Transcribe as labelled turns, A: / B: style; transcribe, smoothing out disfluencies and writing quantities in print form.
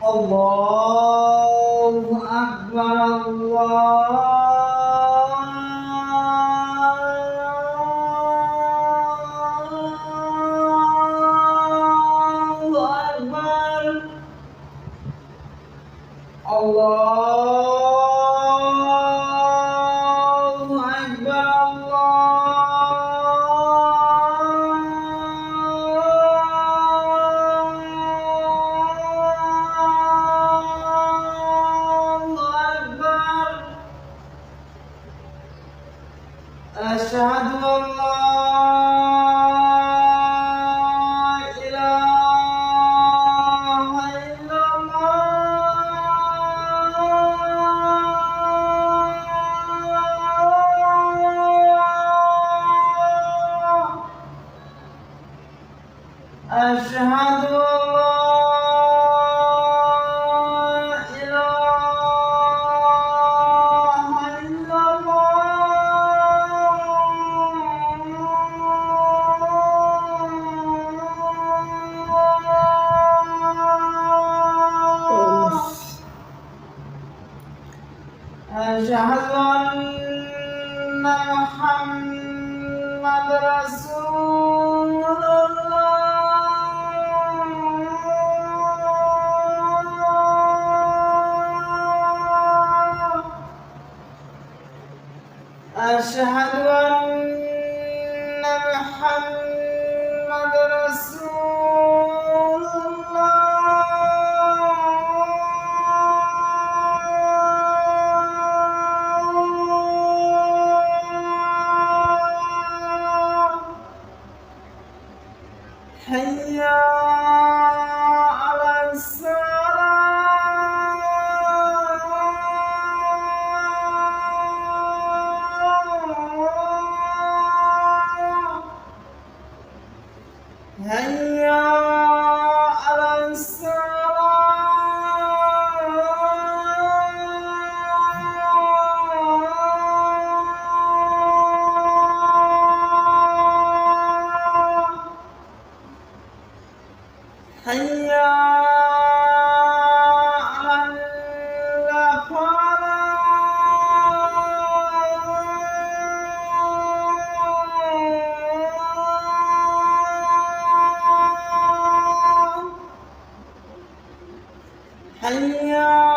A: Allahu Akbar, Allahu Akbar, Allahu Akbar, أشهد أن لا إله إلا الله أشهد أن لا إله إلا الله أشهد أن محمد رسول الله أشهد أن محمد رسول الله حي على الصلاة حي على الصلاة حي على الفلاح حي